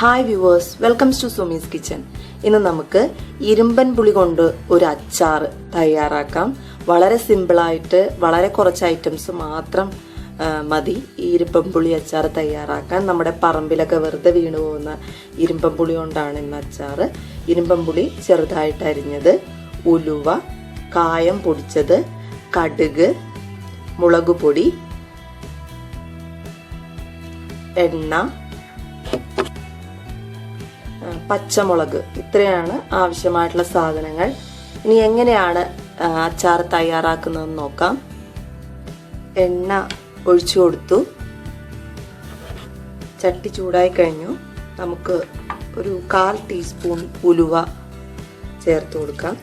Hi viewers, welcomes to Sumi's kitchen. ഇന്ന് നമുക്ക് ഇരുമ്പൻ പുളി കൊണ്ട് ഒരു അച്ചാർ തയ്യാറാക്കാം. വളരെ സിമ്പിളായിട്ട് വളരെ കുറച്ച് ഐറ്റംസ് മാത്രം മതി ഈ ഇരുമ്പൻ പുളി അച്ചാർ തയ്യാറാക്കാൻ. നമ്മുടെ പറമ്പിലൊക്കെ വെറുതെ വീണു പോകുന്ന ഇരുമ്പൻ പുളി കൊണ്ടാണ് ഇന്ന് അച്ചാർ. ഇരുമ്പൻ പുളി ചെറുതായിട്ട് അരിഞ്ഞത്, ഉലുവ, കായം പൊടിച്ചത്, കടുക്, മുളക് പൊടി, എണ്ണ, പച്ചമുളക്, ഇത്രയാണ് ആവശ്യമായിട്ടുള്ള സാധനങ്ങൾ. ഇനി എങ്ങനെയാണ് അച്ചാർ തയ്യാറാക്കുന്നതെന്ന് നോക്കാം. എണ്ണ ഒഴിച്ചു കൊടുത്തു, ചട്ടി ചൂടായി കഴിഞ്ഞു. നമുക്ക് ഒരു 1/4 ടീസ്പൂൺ ഉലുവ ചേർത്ത് കൊടുക്കാം.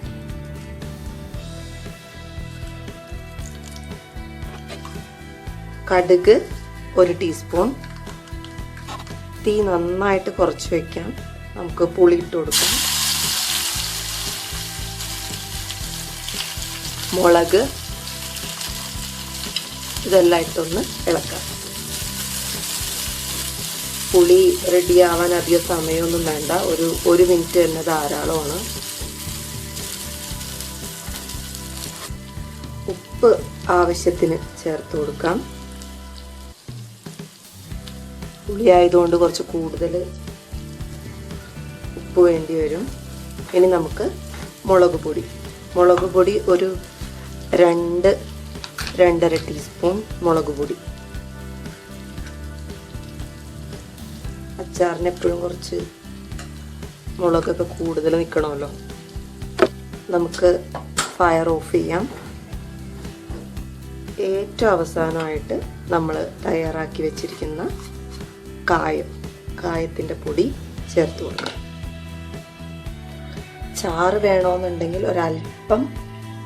കടുക് 1 ടീസ്പൂൺ. തീ നന്നായിട്ട് കുറച്ച് വയ്ക്കാം. നമുക്ക് പുളി ഇട്ട് കൊടുക്കാം. മുളക്, ഇതെല്ലാം ഇട്ടൊന്ന് ഇളക്കാം. പുളി റെഡിയാവാൻ അധികം സമയമൊന്നും വേണ്ട, ഒരു മിനിറ്റ് തന്നെ ധാരാളമാണ്. ഉപ്പ് ആവശ്യത്തിന് ചേർത്ത് കൊടുക്കാം. പുളി ആയതുകൊണ്ട് കുറച്ച് കൂടുതൽ ഉപ്പ് വേണ്ടി വരും. ഇനി നമുക്ക് മുളക് പൊടി ഒരു 2-2.5 ടീസ്പൂൺ മുളക് പൊടി. അച്ചാറിന് എപ്പോഴും കുറച്ച് മുളകൊക്കെ കൂടുതൽ നിൽക്കണമല്ലോ. നമുക്ക് ഫയർ ഓഫ് ചെയ്യാം. ഏറ്റവും അവസാനമായിട്ട് നമ്മൾ തയ്യാറാക്കി വെച്ചിരിക്കുന്ന കായത്തിൻ്റെ പൊടി ചേർത്ത് കൊടുക്കാം. ചാറ് വേണമെന്നുണ്ടെങ്കിൽ ഒരല്പം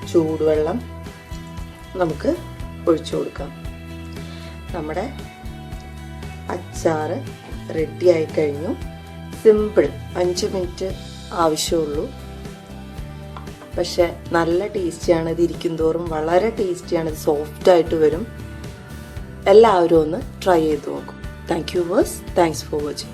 ചൂടുവെള്ളം നമുക്ക് ഒഴിച്ചു കൊടുക്കാം. നമ്മുടെ അച്ചാറ് റെഡി ആയി കഴിഞ്ഞു. സിമ്പിൾ, 5 മിനിറ്റ് ആവശ്യമുള്ളൂ. പക്ഷെ നല്ല ടേസ്റ്റിയാണ്. ഇത് ഇരിക്കും തോറും വളരെ ടേസ്റ്റിയാണ്. ഇത് സോഫ്റ്റായിട്ട് വരും. എല്ലാവരും ഒന്ന് ട്രൈ ചെയ്ത് നോക്കും. Thank you viewers. Thanks for watching.